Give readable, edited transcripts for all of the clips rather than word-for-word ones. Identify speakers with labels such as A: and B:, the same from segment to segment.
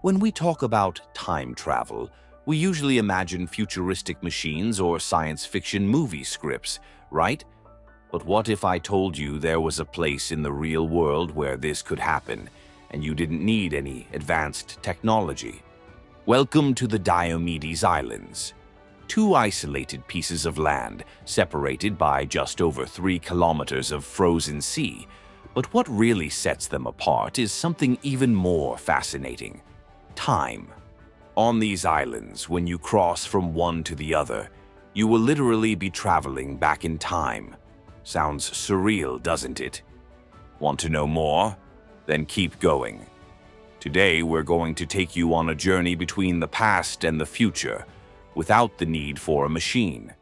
A: When we talk about time travel, we usually imagine futuristic machines or science fiction movie scripts, right? But what if I told you there was a place in the real world where this could happen, and you didn't need any advanced technology? Welcome to the Diomedes Islands. Two isolated pieces of land, separated by just over 3 kilometers of frozen sea. But what really sets them apart is something even more fascinating: time. On these islands, when you cross from one to the other, you will literally be traveling back in time. Sounds surreal, doesn't it? Want to know more? Then keep going. Today, we're going to take you on a journey between the past and the future, without the need for a machine.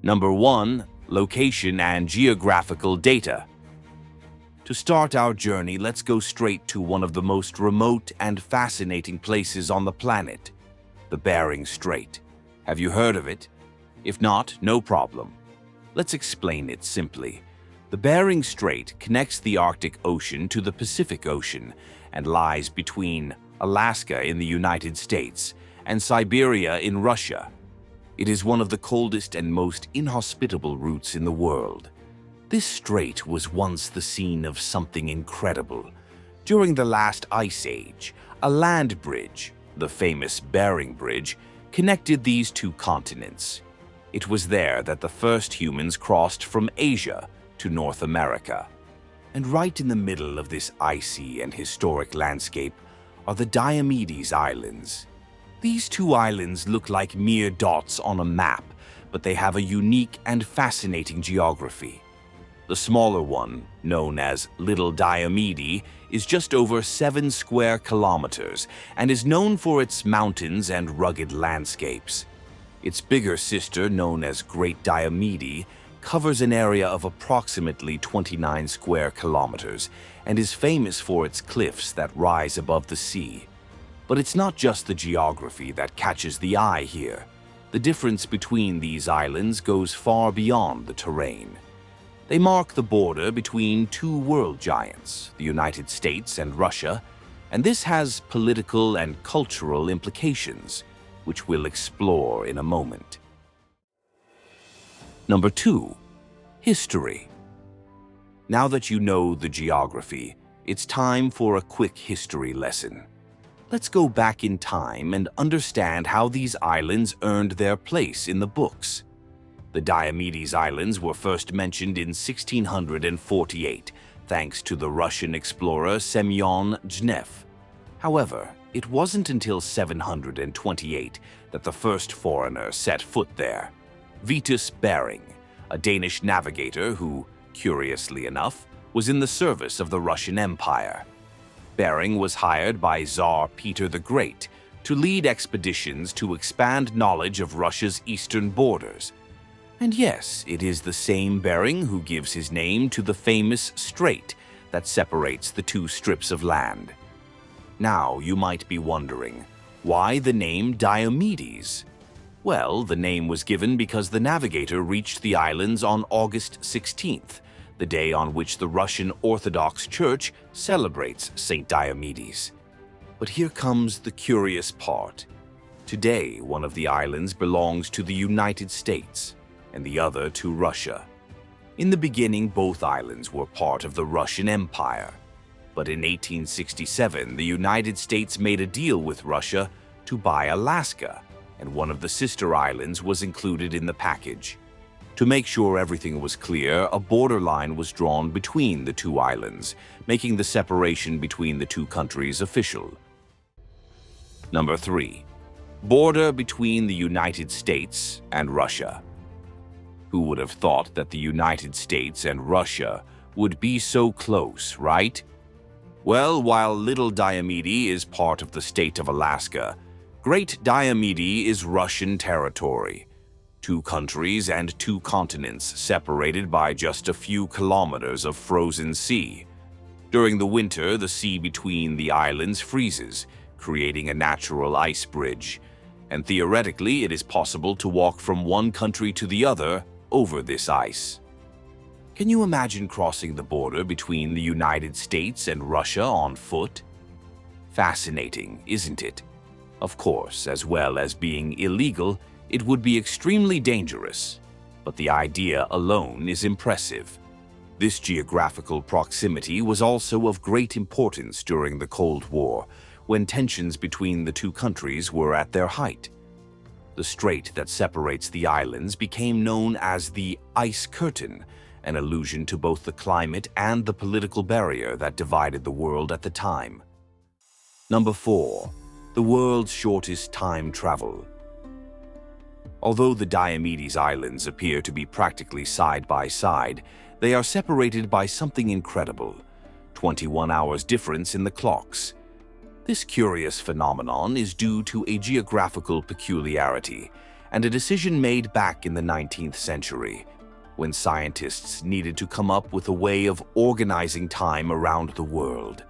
A: Number 1. Location and geographical data. To start our journey, let's go straight to one of the most remote and fascinating places on the planet, the Bering Strait. Have you heard of it? If not, no problem. Let's explain it simply. The Bering Strait connects the Arctic Ocean to the Pacific Ocean and lies between Alaska in the United States and Siberia in Russia. It is one of the coldest and most inhospitable routes in the world. This strait was once the scene of something incredible. During the last ice age, a land bridge, the famous Bering Bridge, connected these two continents. It was there that the first humans crossed from Asia to North America. And right in the middle of this icy and historic landscape are the Diomedes Islands. These two islands look like mere dots on a map, but they have a unique and fascinating geography. The smaller one, known as Little Diomede, is just over 7 square kilometers and is known for its mountains and rugged landscapes. Its bigger sister, known as Great Diomede, covers an area of approximately 29 square kilometers and is famous for its cliffs that rise above the sea. But it's not just the geography that catches the eye here. The difference between these islands goes far beyond the terrain. They mark the border between two world giants, the United States and Russia, and this has political and cultural implications, which we'll explore in a moment. Number 2. History. Now that you know the geography, it's time for a quick history lesson. Let's go back in time and understand how these islands earned their place in the books. The Diomedes Islands were first mentioned in 1648, thanks to the Russian explorer Semyon Zhnev. However, it wasn't until 728 that the first foreigner set foot there. Vitus Bering, a Danish navigator who, curiously enough, was in the service of the Russian Empire. Bering was hired by Tsar Peter the Great to lead expeditions to expand knowledge of Russia's eastern borders. And yes, it is the same Bering who gives his name to the famous strait that separates the two strips of land. Now, you might be wondering, why the name Diomedes? Well, the name was given because the navigator reached the islands on August 16th, the day on which the Russian Orthodox Church celebrates Saint Diomedes. But here comes the curious part. Today, one of the islands belongs to the United States, and the other to Russia. In the beginning, both islands were part of the Russian Empire. But in 1867, the United States made a deal with Russia to buy Alaska, and one of the sister islands was included in the package. To make sure everything was clear, a borderline was drawn between the two islands, making the separation between the two countries official. Number 3. Border between the United States and Russia. Who would have thought that the United States and Russia would be so close, right? Well, while Little Diomede is part of the state of Alaska, Great Diomede is Russian territory. 2 countries and 2 continents separated by just a few kilometers of frozen sea. During the winter, the sea between the islands freezes, creating a natural ice bridge, and theoretically it is possible to walk from one country to the other over this ice. Can you imagine crossing the border between the United States and Russia on foot? Fascinating, isn't it? Of course, as well as being illegal, it would be extremely dangerous. But the idea alone is impressive. This geographical proximity was also of great importance during the Cold War, when tensions between the two countries were at their height. The strait that separates the islands became known as the Ice Curtain, an allusion to both the climate and the political barrier that divided the world at the time. Number 4. The world's shortest time travel. Although the Diomedes Islands appear to be practically side by side, they are separated by something incredible: 21 hours difference in the clocks. This curious phenomenon is due to a geographical peculiarity and a decision made back in the 19th century, when scientists needed to come up with a way of organizing time around the world.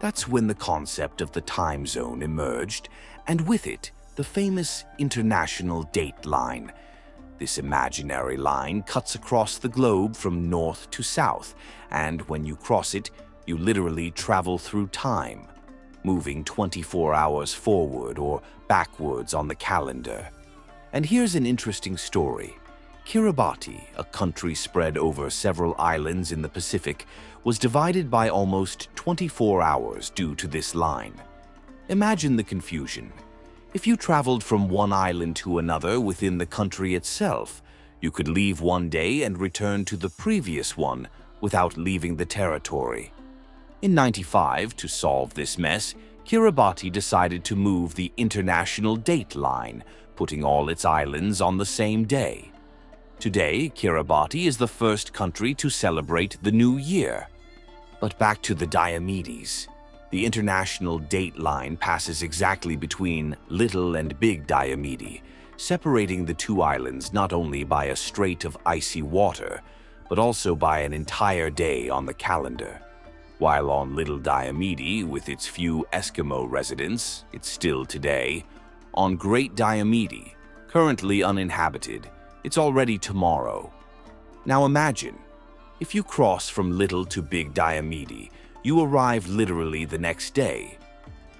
A: That's when the concept of the time zone emerged, and with it, the famous international date line. This imaginary line cuts across the globe from north to south, and when you cross it, you literally travel through time, moving 24 hours forward or backwards on the calendar. And here's an interesting story. Kiribati, a country spread over several islands in the Pacific, was divided by almost 24 hours due to this line. Imagine the confusion. If you traveled from one island to another within the country itself, you could leave one day and return to the previous one without leaving the territory. In '95, to solve this mess, Kiribati decided to move the international date line, putting all its islands on the same day. Today, Kiribati is the first country to celebrate the new year. But back to the Diomedes. The international date line passes exactly between Little and Big Diomede, separating the two islands not only by a strait of icy water, but also by an entire day on the calendar. While on Little Diomede, with its few Eskimo residents, it's still today, on Great Diomede, currently uninhabited, it's already tomorrow. Now imagine, if you cross from Little to Big Diomede, you arrive literally the next day.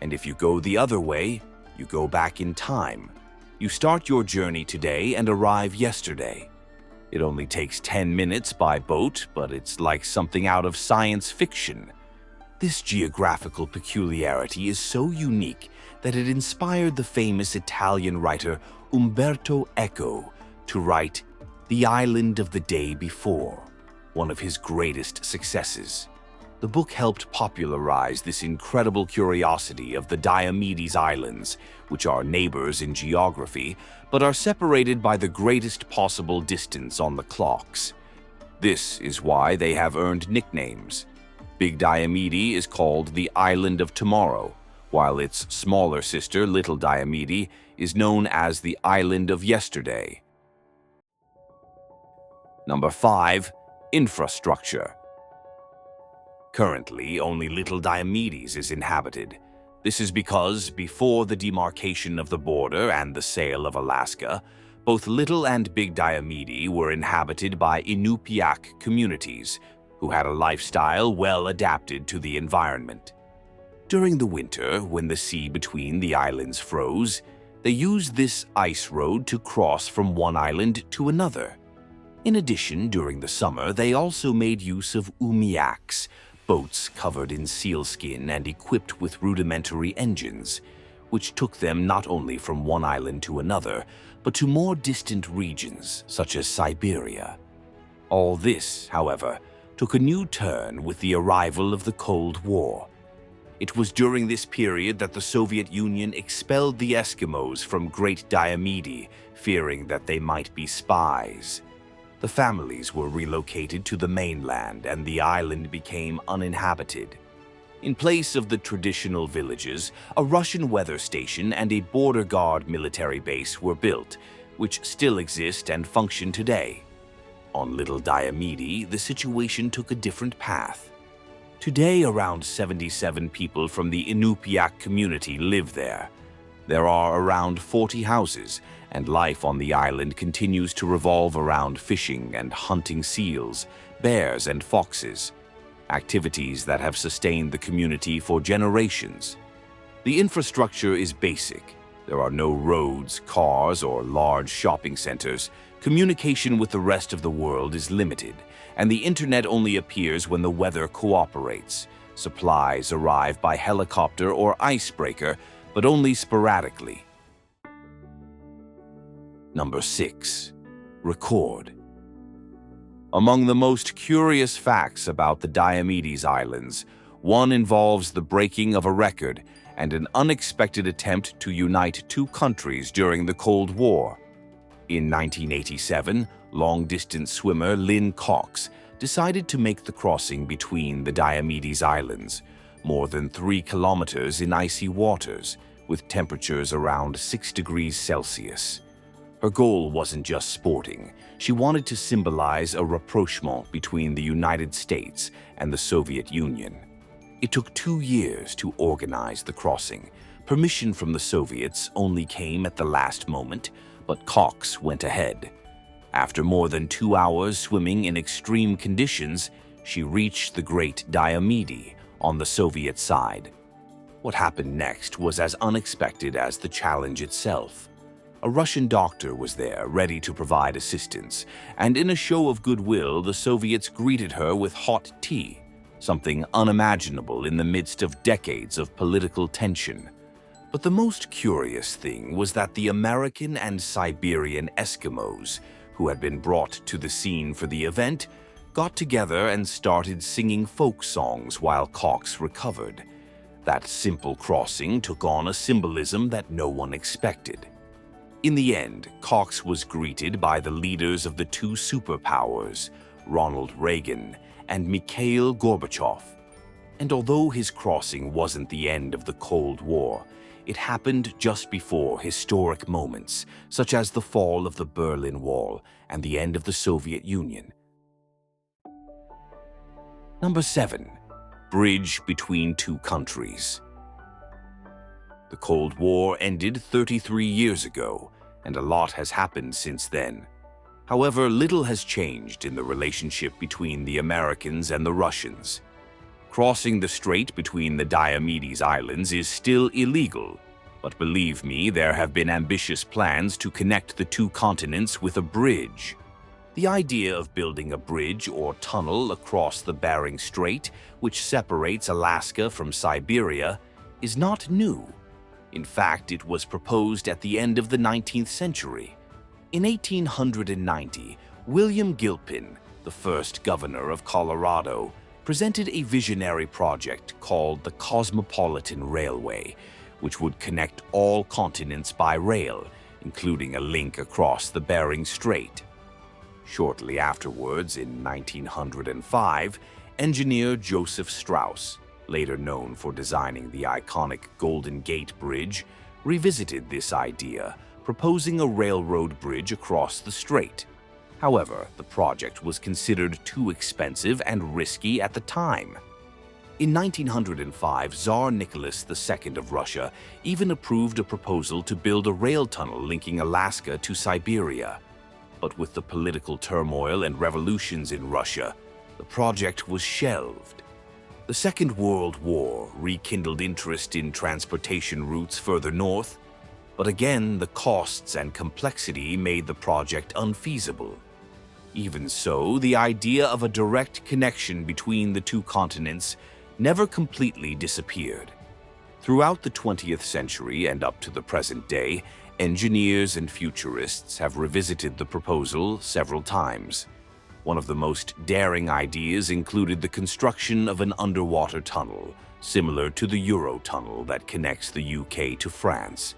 A: And if you go the other way, you go back in time. You start your journey today and arrive yesterday. It only takes 10 minutes by boat, but it's like something out of science fiction. This geographical peculiarity is so unique that it inspired the famous Italian writer Umberto Eco to write The Island of the Day Before, one of his greatest successes. The book helped popularize this incredible curiosity of the Diomedes Islands, which are neighbors in geography, but are separated by the greatest possible distance on the clocks. This is why they have earned nicknames. Big Diomede is called the Island of Tomorrow, while its smaller sister, Little Diomede, is known as the Island of Yesterday. Number 5. Infrastructure. Currently, only Little Diomedes is inhabited. This is because, before the demarcation of the border and the sale of Alaska, both Little and Big Diomede were inhabited by Inupiaq communities, who had a lifestyle well adapted to the environment. During the winter, when the sea between the islands froze, they used this ice road to cross from one island to another. In addition, during the summer, they also made use of umiaks, boats covered in sealskin and equipped with rudimentary engines, which took them not only from one island to another, but to more distant regions, such as Siberia. All this, however, took a new turn with the arrival of the Cold War. It was during this period that the Soviet Union expelled the Eskimos from Great Diomede, fearing that they might be spies. The families were relocated to the mainland and the island became uninhabited. In place of the traditional villages, a Russian weather station and a border guard military base were built, which still exist and function today. On Little Diomede, the situation took a different path. Today, around 77 people from the Inupiaq community live there. There are around 40 houses, and life on the island continues to revolve around fishing and hunting seals, bears, and foxes, activities that have sustained the community for generations. The infrastructure is basic. There are no roads, cars, or large shopping centers. Communication with the rest of the world is limited, and the internet only appears when the weather cooperates. Supplies arrive by helicopter or icebreaker, but only sporadically. Number 6. Record. Among the most curious facts about the Diomedes Islands, one involves the breaking of a record and an unexpected attempt to unite two countries during the Cold War. In 1987, long-distance swimmer Lynn Cox decided to make the crossing between the Diomedes Islands, more than 3 kilometers in icy waters, with temperatures around 6 degrees Celsius. Her goal wasn't just sporting. She wanted to symbolize a rapprochement between the United States and the Soviet Union. It took 2 years to organize the crossing. Permission from the Soviets only came at the last moment, but Cox went ahead. After more than 2 hours swimming in extreme conditions, she reached the Great Diomede on the Soviet side. What happened next was as unexpected as the challenge itself. A Russian doctor was there, ready to provide assistance, and in a show of goodwill, the Soviets greeted her with hot tea, something unimaginable in the midst of decades of political tension. But the most curious thing was that the American and Siberian Eskimos, who had been brought to the scene for the event, got together and started singing folk songs while Cox recovered. That simple crossing took on a symbolism that no one expected. In the end, Cox was greeted by the leaders of the two superpowers, Ronald Reagan and Mikhail Gorbachev. And although his crossing wasn't the end of the Cold War, it happened just before historic moments, such as the fall of the Berlin Wall and the end of the Soviet Union. Number 7. Bridge between two countries. The Cold War ended 33 years ago, and a lot has happened since then. However, little has changed in the relationship between the Americans and the Russians. Crossing the strait between the Diomedes Islands is still illegal, but believe me, there have been ambitious plans to connect the two continents with a bridge. The idea of building a bridge or tunnel across the Bering Strait, which separates Alaska from Siberia, is not new. In fact, it was proposed at the end of the 19th century. In 1890, William Gilpin, the first governor of Colorado, presented a visionary project called the Cosmopolitan Railway, which would connect all continents by rail, including a link across the Bering Strait. Shortly afterwards, in 1905, engineer Joseph Strauss, later known for designing the iconic Golden Gate Bridge, revisited this idea, proposing a railroad bridge across the strait. However, the project was considered too expensive and risky at the time. In 1905, Tsar Nicholas II of Russia even approved a proposal to build a rail tunnel linking Alaska to Siberia. But with the political turmoil and revolutions in Russia, the project was shelved. The Second World War rekindled interest in transportation routes further north, but again, the costs and complexity made the project unfeasible. Even so, the idea of a direct connection between the two continents never completely disappeared. Throughout the 20th century and up to the present day, engineers and futurists have revisited the proposal several times. One of the most daring ideas included the construction of an underwater tunnel, similar to the Eurotunnel that connects the UK to France.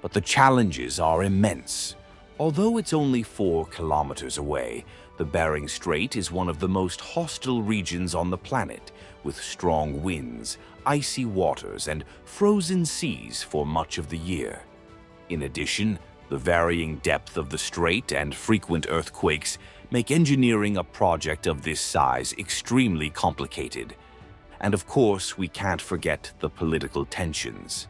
A: But the challenges are immense. Although it's only 4 kilometers away, the Bering Strait is one of the most hostile regions on the planet, with strong winds, icy waters, and frozen seas for much of the year. In addition, the varying depth of the strait and frequent earthquakes make engineering a project of this size extremely complicated. And of course, we can't forget the political tensions.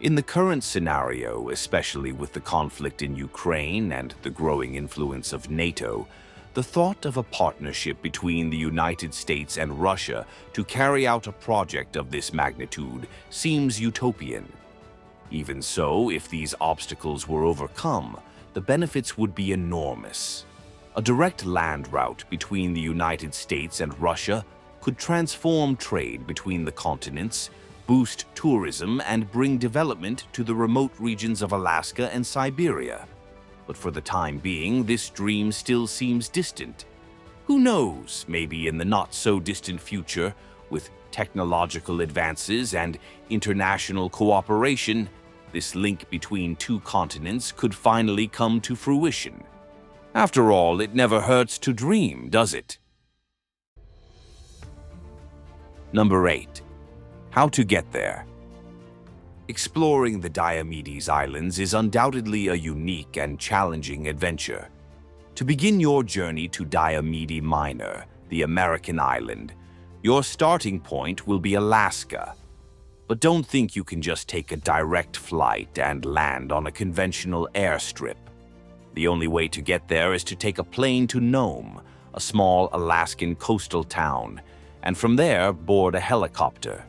A: In the current scenario, especially with the conflict in Ukraine and the growing influence of NATO, the The thought of a partnership between the United States and Russia to carry out a project of this magnitude seems utopian. Even so, if these obstacles were overcome, the benefits would be enormous. A direct land route between the United States and Russia could transform trade between the continents, boost tourism, and bring development to the remote regions of Alaska and Siberia. But for the time being, this dream still seems distant. Who knows, maybe in the not-so-distant future, with technological advances and international cooperation, this link between two continents could finally come to fruition. After all, it never hurts to dream, does it? Number 8. How to get there. Exploring the Diomedes Islands is undoubtedly a unique and challenging adventure. To begin your journey to Diomedes Minor, the American island, your starting point will be Alaska. But don't think you can just take a direct flight and land on a conventional airstrip. The only way to get there is to take a plane to Nome, a small Alaskan coastal town, and from there board a helicopter.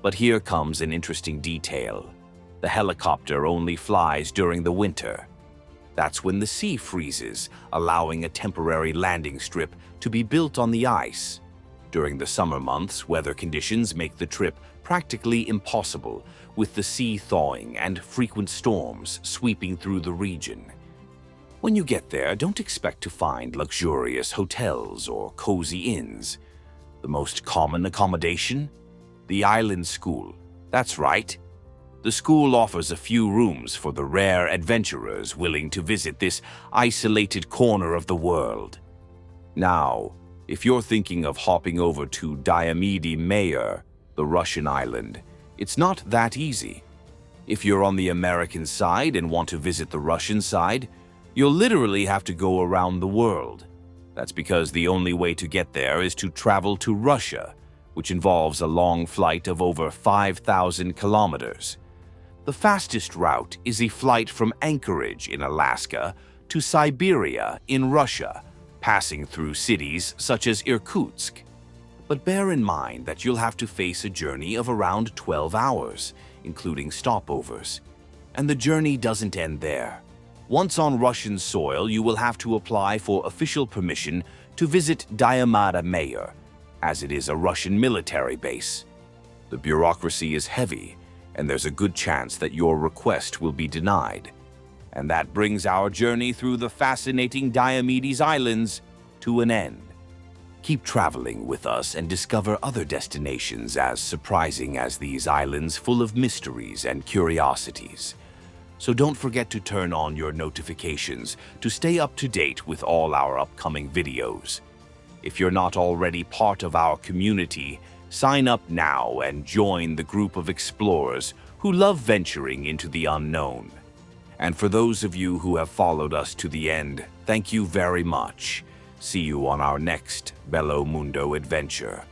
A: But here comes an interesting detail. The helicopter only flies during the winter. That's when the sea freezes, allowing a temporary landing strip to be built on the ice. During the summer months, weather conditions make the trip practically impossible, with the sea thawing and frequent storms sweeping through the region. When you get there, don't expect to find luxurious hotels or cozy inns. The most common accommodation? The island school. That's right. The school offers a few rooms for the rare adventurers willing to visit this isolated corner of the world. Now, if you're thinking of hopping over to Diomedes Minor, the Russian island, it's not that easy. If you're on the American side and want to visit the Russian side, you'll literally have to go around the world. That's because the only way to get there is to travel to Russia, which involves a long flight of over 5,000 kilometers. The fastest route is a flight from Anchorage in Alaska to Siberia in Russia, passing through cities such as Irkutsk. But bear in mind that you'll have to face a journey of around 12 hours, including stopovers. And the journey doesn't end there. Once on Russian soil, you will have to apply for official permission to visit Diomedes Minor, as it is a Russian military base. The bureaucracy is heavy, and there's a good chance that your request will be denied. And that brings our journey through the fascinating Diomedes Islands to an end. Keep traveling with us and discover other destinations as surprising as these islands, full of mysteries and curiosities. So don't forget to turn on your notifications to stay up to date with all our upcoming videos. If you're not already part of our community, sign up now and join the group of explorers who love venturing into the unknown. And for those of you who have followed us to the end, thank you very much. See you on our next Bello Mundo adventure.